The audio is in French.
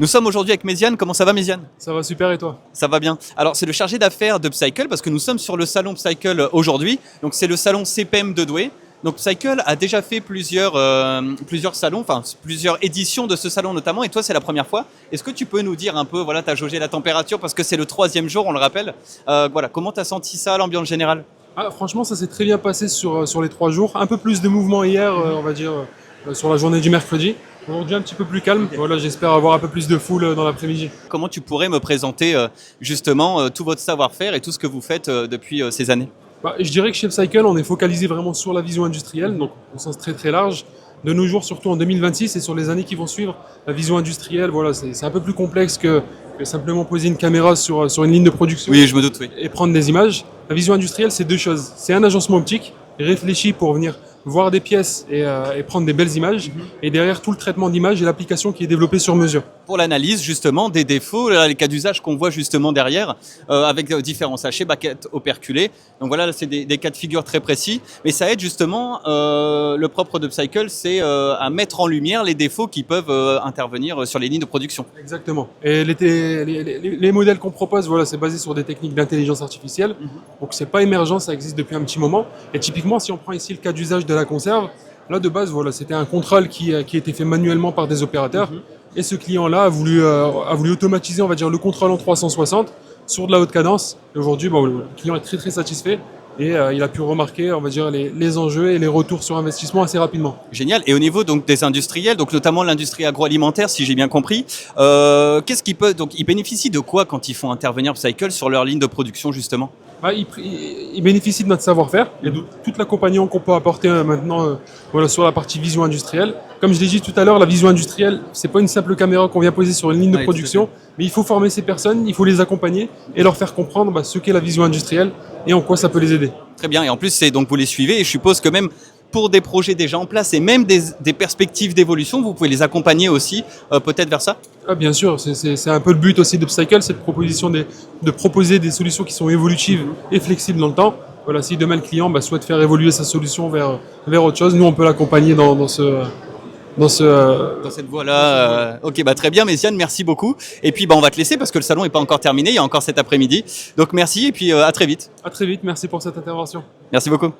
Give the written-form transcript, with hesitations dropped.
Nous sommes aujourd'hui avec Méziane. Comment ça va, Méziane? Ça va super et toi? Ça va bien. Alors, c'est le chargé d'affaires de Psycle parce que nous sommes sur le salon Psycle aujourd'hui. Donc, c'est le salon CPM de Douai. Donc, Psycle a déjà fait plusieurs salons, enfin plusieurs éditions de ce salon notamment. Et toi, c'est la première fois. Est-ce que tu peux nous dire un peu, voilà, tu as jaugé la température parce que c'est le 3e jour, on le rappelle. Voilà, comment tu as senti ça, l'ambiance générale? Franchement, ça s'est très bien passé sur les 3 jours. Un peu plus de mouvement hier, on va dire, sur la journée du mercredi. Aujourd'hui, un petit peu plus calme. Voilà, j'espère avoir un peu plus de foule dans l'après-midi. Comment tu pourrais me présenter justement tout votre savoir-faire et tout ce que vous faites depuis ces années? Je dirais que chez Psycle, on est focalisé vraiment sur la vision industrielle, donc au sens très très large. De nos jours, surtout en 2026 et sur les années qui vont suivre, la vision industrielle, voilà, c'est un peu plus complexe que simplement poser une caméra sur une ligne de production. Oui, je me doute, oui. Et prendre des images. La vision industrielle, c'est 2 choses. C'est un agencement optique réfléchi pour venir voir des pièces et prendre des belles images. Et derrière, tout le traitement d'images et l'application qui est développée sur mesure. Pour l'analyse justement des défauts, là, les cas d'usage qu'on voit justement derrière, avec différents sachets, baquettes operculées. Donc voilà, là, c'est des cas de figure très précis. Mais ça aide justement, le propre de Psycle, c'est à mettre en lumière les défauts qui peuvent intervenir sur les lignes de production. Exactement. Et les modèles qu'on propose, voilà, c'est basé sur des techniques d'intelligence artificielle. Donc c'est pas émergent, ça existe depuis un petit moment. Et typiquement, si on prend ici le cas d'usage de la conserve, là de base, voilà, c'était un contrôle qui était fait manuellement par des opérateurs. Et ce client-là a voulu automatiser, on va dire, le contrôle en 360 sur de la haute cadence. Et aujourd'hui, le client est très très satisfait. Et il a pu remarquer, on va dire, les enjeux et les retours sur investissement assez rapidement. Génial. Et au niveau donc des industriels, donc notamment l'industrie agroalimentaire, si j'ai bien compris, qu'est-ce qu'ils peuvent, donc ils bénéficient de quoi quand ils font intervenir Psycle sur leur ligne de production justement? Ils bénéficient de notre savoir-faire et de tout l'accompagnement qu'on peut apporter maintenant voilà, sur la partie vision industrielle. Comme je l'ai dit tout à l'heure, la vision industrielle, c'est pas une simple caméra qu'on vient poser sur une ligne de production, mais il faut former ces personnes, il faut les accompagner et leur faire comprendre ce qu'est la vision industrielle et en quoi ça peut les aider. Très bien. Et en plus, c'est donc vous les suivez et je suppose que même pour des projets déjà en place et même des perspectives d'évolution, vous pouvez les accompagner aussi peut-être vers ça? Bien sûr, c'est un peu le but aussi de Psycle, cette proposition de proposer des solutions qui sont évolutives et flexibles dans le temps. Voilà, si demain le client souhaite faire évoluer sa solution vers autre chose, nous on peut l'accompagner dans cette voie-là. Ok, très bien, Méziane, merci beaucoup. Et puis on va te laisser parce que le salon n'est pas encore terminé, il y a encore cet après-midi. Donc merci et puis à très vite. À très vite, merci pour cette intervention. Merci beaucoup.